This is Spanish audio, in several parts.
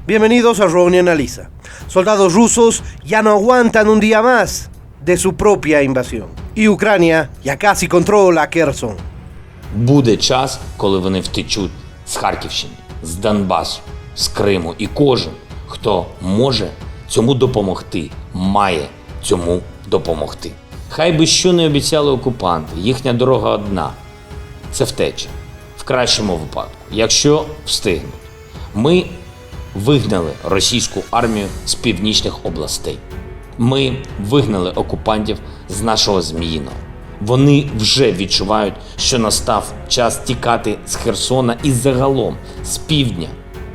Bienvenidos a Ronnie Analiza. Soldados rusos ya no aguantan un día más de su propia invasión. І Ucrania ya casi controla Kherson. Буде час, коли вони втечуть з Харківщини, з Донбасу, з Криму. І кожен, хто може цьому допомогти, має цьому допомогти. Хай би що не обіцяли окупанти, їхня дорога одна – це втеча. В кращому випадку, якщо встигнуть. Ми вигнали російську армію з північних областей. Ми вигнали окупантів з нашого Зміїного. Вони вже відчувають, що настав час тікати з Херсона і загалом з півдня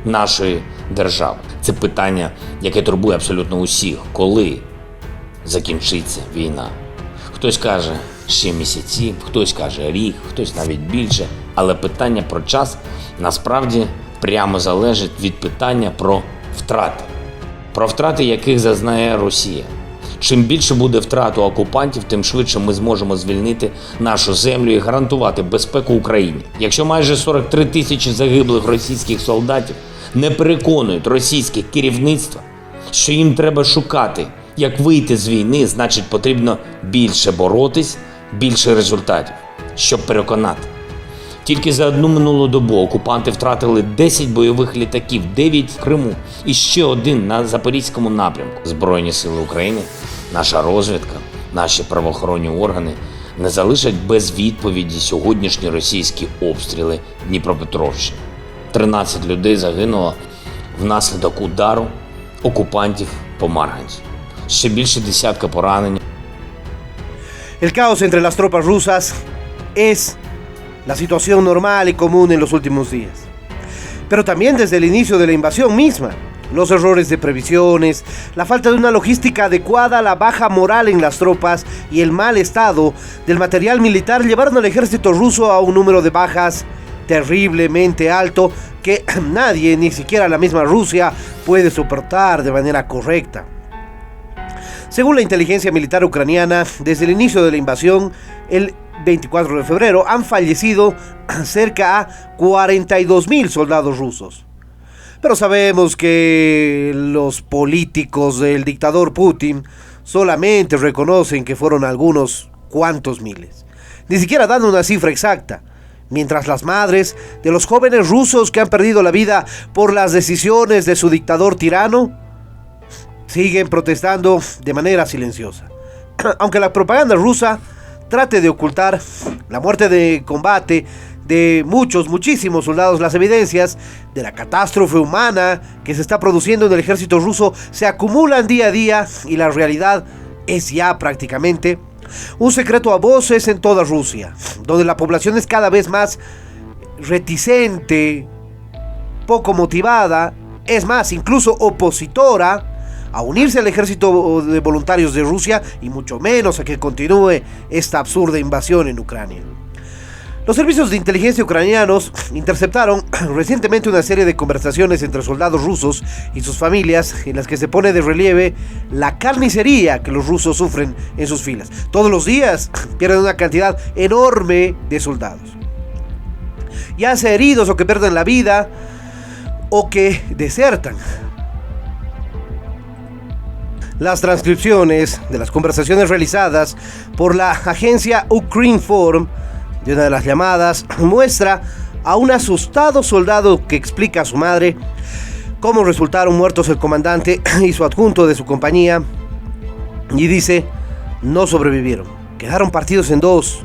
нашої держави. Це питання, яке турбує абсолютно усіх. Коли закінчиться війна? Хтось каже, ще місяці, хтось каже рік, хтось навіть більше. Але питання про час насправді прямо залежить від питання про втрати. Про втрати, яких зазнає Росія. Чим більше буде втрат у окупантів, тим швидше ми зможемо звільнити нашу землю і гарантувати безпеку Україні. Якщо майже 43 тисячі загиблих російських солдатів не переконують російське керівництво, що їм треба шукати, як вийти з війни, значить потрібно більше боротись, більше результатів, щоб переконати. Тільки за одну минулу добу окупанти втратили 10 бойових літаків, 9 в Криму і ще один на Запорізькому напрямку. Збройні сили України, наша розвідка, наші правоохоронні органи не залишать без відповіді сьогоднішні російські обстріли Дніпропетровщини. 13 людей загинуло внаслідок удару окупантів по Марганцю. Ще більше десятка поранені. El caos entre las tropas rusas es la situación normal y común en los últimos días. Pero también desde el inicio de la invasión misma, los errores de previsiones, la falta de una logística adecuada, la baja moral en las tropas y el mal estado del material militar llevaron al ejército ruso a un número de bajas terriblemente alto que nadie, ni siquiera la misma Rusia, puede soportar de manera correcta. Según la inteligencia militar ucraniana, desde el inicio de la invasión, el 24 de febrero, han fallecido cerca a 42.000 soldados rusos. Pero sabemos que los políticos del dictador Putin solamente reconocen que fueron algunos cuantos miles, ni siquiera dan una cifra exacta, mientras las madres de los jóvenes rusos que han perdido la vida por las decisiones de su dictador tirano siguen protestando de manera silenciosa. Aunque la propaganda rusa trate de ocultar la muerte de combate de muchísimos soldados, las evidencias de la catástrofe humana que se está produciendo en el ejército ruso se acumulan día a día y la realidad es ya prácticamente un secreto a voces en toda Rusia, donde la población es cada vez más reticente, poco motivada, es más, incluso opositora a unirse al ejército de voluntarios de Rusia y mucho menos a que continúe esta absurda invasión en Ucrania. Los servicios de inteligencia ucranianos interceptaron recientemente una serie de conversaciones entre soldados rusos y sus familias en las que se pone de relieve la carnicería que los rusos sufren en sus filas. Todos los días pierden una cantidad enorme de soldados, ya sea heridos o que pierden la vida o que desertan. Las transcripciones de las conversaciones realizadas por la agencia Ukrinform de una de las llamadas muestra a un asustado soldado que explica a su madre cómo resultaron muertos el comandante y su adjunto de su compañía y dice: no sobrevivieron, quedaron partidos en dos,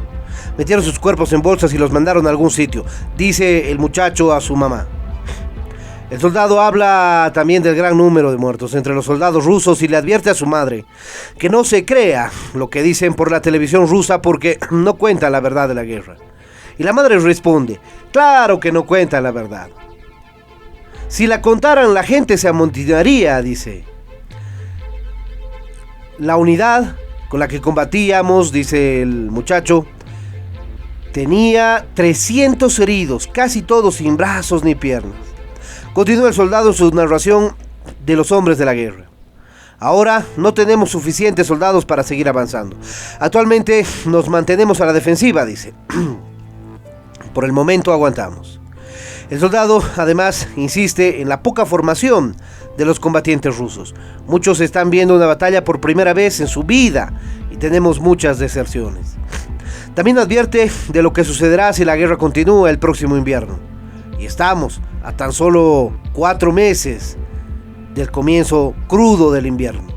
metieron sus cuerpos en bolsas y los mandaron a algún sitio, dice el muchacho a su mamá. El soldado habla también del gran número de muertos entre los soldados rusos y le advierte a su madre que no se crea lo que dicen por la televisión rusa porque no cuentan la verdad de la guerra. Y la madre responde: claro que no cuentan la verdad. Si la contaran la gente se amotinaría, dice. La unidad con la que combatíamos, dice el muchacho, tenía 300 heridos, casi todos sin brazos ni piernas. Continúa el soldado en su narración de los hombres de la guerra. Ahora no tenemos suficientes soldados para seguir avanzando. Actualmente nos mantenemos a la defensiva, dice. Por el momento aguantamos. El soldado, además, insiste en la poca formación de los combatientes rusos. Muchos están viendo una batalla por primera vez en su vida y tenemos muchas deserciones. También advierte de lo que sucederá si la guerra continúa el próximo invierno. Y estamos a tan solo 4 meses del comienzo crudo del invierno.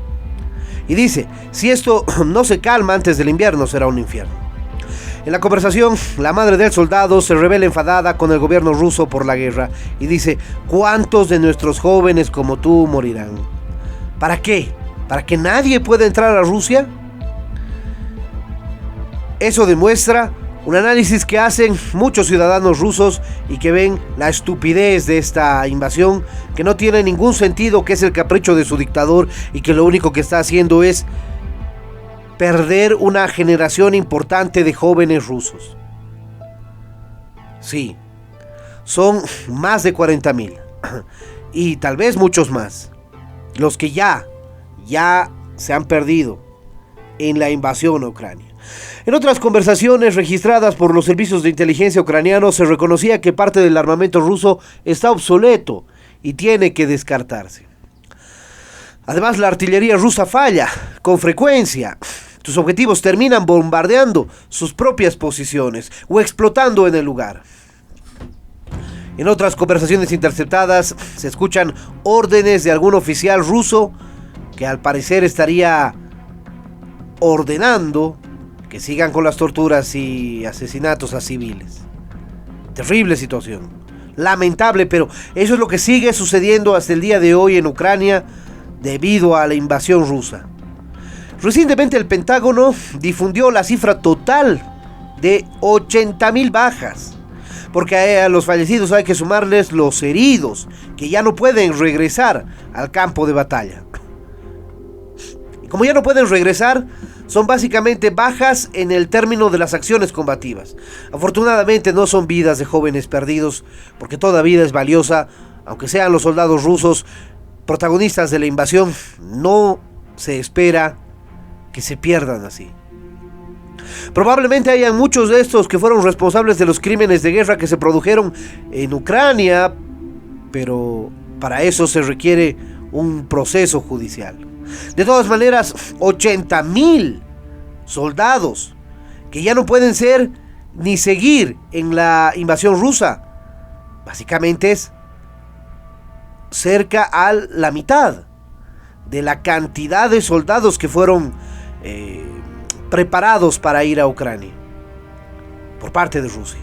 Y dice, si esto no se calma antes del invierno, será un infierno. En la conversación, la madre del soldado se revela enfadada con el gobierno ruso por la guerra y dice, ¿cuántos de nuestros jóvenes como tú morirán? ¿Para qué? ¿Para que nadie pueda entrar a Rusia? Eso demuestra un análisis que hacen muchos ciudadanos rusos y que ven la estupidez de esta invasión, que no tiene ningún sentido, que es el capricho de su dictador y que lo único que está haciendo es perder una generación importante de jóvenes rusos. Sí, son más de 40,000 y tal vez muchos más los que ya se han perdido en la invasión a Ucrania. En otras conversaciones registradas por los servicios de inteligencia ucranianos se reconocía que parte del armamento ruso está obsoleto y tiene que descartarse. Además, la artillería rusa falla con frecuencia. Sus objetivos terminan bombardeando sus propias posiciones o explotando en el lugar. En otras conversaciones interceptadas se escuchan órdenes de algún oficial ruso que al parecer estaría ordenando que sigan con las torturas y asesinatos a civiles. Terrible situación, lamentable, pero eso es lo que sigue sucediendo hasta el día de hoy en Ucrania debido a la invasión rusa. Recientemente el Pentágono difundió la cifra total de 80,000 bajas, porque a los fallecidos hay que sumarles los heridos, que ya no pueden regresar al campo de batalla. Y como ya no pueden regresar, son básicamente bajas en el término de las acciones combativas. Afortunadamente no son vidas de jóvenes perdidos, porque toda vida es valiosa, aunque sean los soldados rusos protagonistas de la invasión. No se espera que se pierdan así. Probablemente hayan muchos de estos que fueron responsables de los crímenes de guerra que se produjeron en Ucrania, pero para eso se requiere un proceso judicial. De todas maneras, 80,000 soldados que ya no pueden ser ni seguir en la invasión rusa, básicamente es cerca a la mitad de la cantidad de soldados que fueron preparados para ir a Ucrania por parte de Rusia.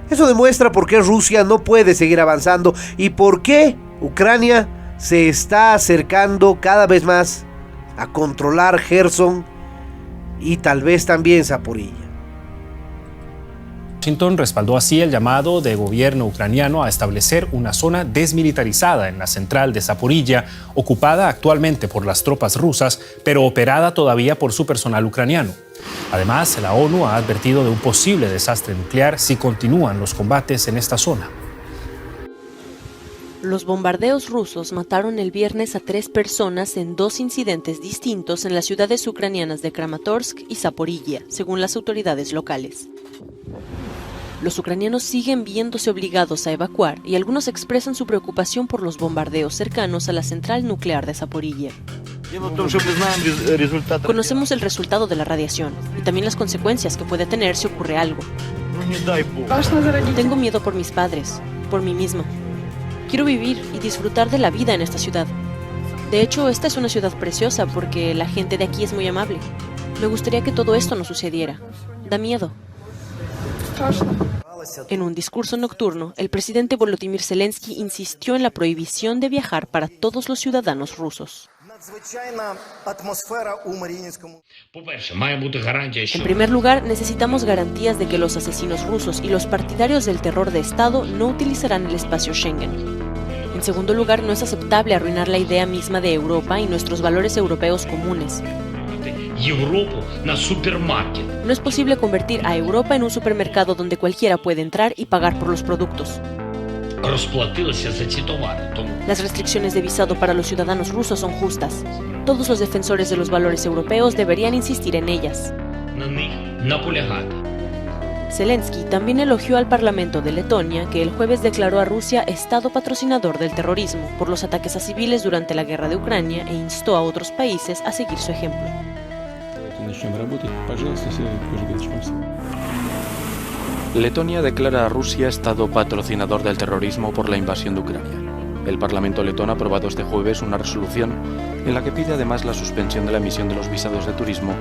Eso demuestra por qué Rusia no puede seguir avanzando y por qué Ucrania se está acercando cada vez más a controlar Gerson y tal vez también Zaporilla. Washington respaldó así el llamado del gobierno ucraniano a establecer una zona desmilitarizada en la central de Zaporilla, ocupada actualmente por las tropas rusas, pero operada todavía por su personal ucraniano. Además, la ONU ha advertido de un posible desastre nuclear si continúan los combates en esta zona. Los bombardeos rusos mataron el viernes a 3 personas en 2 incidentes distintos en las ciudades ucranianas de Kramatorsk y Zaporilla, según las autoridades locales. Los ucranianos siguen viéndose obligados a evacuar y algunos expresan su preocupación por los bombardeos cercanos a la central nuclear de Zaporilla. Conocemos el resultado de la radiación y también las consecuencias que puede tener si ocurre algo. Tengo miedo por mis padres, por mí misma. Quiero vivir y disfrutar de la vida en esta ciudad. De hecho, esta es una ciudad preciosa porque la gente de aquí es muy amable. Me gustaría que todo esto no sucediera. Da miedo. En un discurso nocturno, el presidente Volodymyr Zelensky insistió en la prohibición de viajar para todos los ciudadanos rusos. En primer lugar, necesitamos garantías de que los asesinos rusos y los partidarios del terror de Estado no utilizarán el espacio Schengen. En segundo lugar, no es aceptable arruinar la idea misma de Europa y nuestros valores europeos comunes. No es posible convertir a Europa en un supermercado donde cualquiera puede entrar y pagar por los productos. Las restricciones de visado para los ciudadanos rusos son justas. Todos los defensores de los valores europeos deberían insistir en ellas. Zelensky también elogió al Parlamento de Letonia, que el jueves declaró a Rusia Estado patrocinador del terrorismo por los ataques a civiles durante la guerra de Ucrania e instó a otros países a seguir su ejemplo. Letonia declara a Rusia Estado patrocinador del terrorismo por la invasión de Ucrania. El Parlamento letón ha aprobado este jueves una resolución en la que pide además la suspensión de la emisión de los visados de turismo,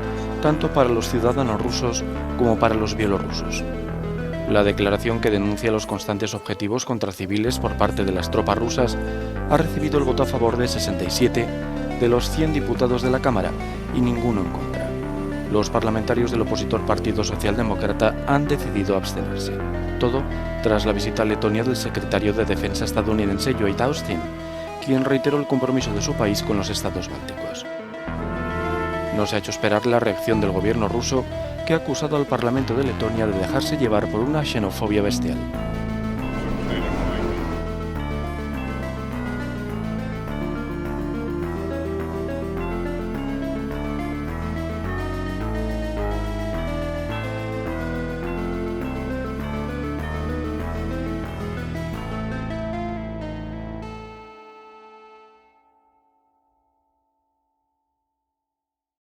tanto para los ciudadanos rusos como para los bielorrusos. La declaración, que denuncia los constantes objetivos contra civiles por parte de las tropas rusas, ha recibido el voto a favor de 67 de los 100 diputados de la Cámara y ninguno en contra. Los parlamentarios del opositor Partido Socialdemócrata han decidido abstenerse. Todo tras la visita a Letonia del secretario de Defensa estadounidense Lloyd Austin, quien reiteró el compromiso de su país con los estados bálticos. No se ha hecho esperar la reacción del gobierno ruso, que ha acusado al Parlamento de Letonia de dejarse llevar por una xenofobia bestial.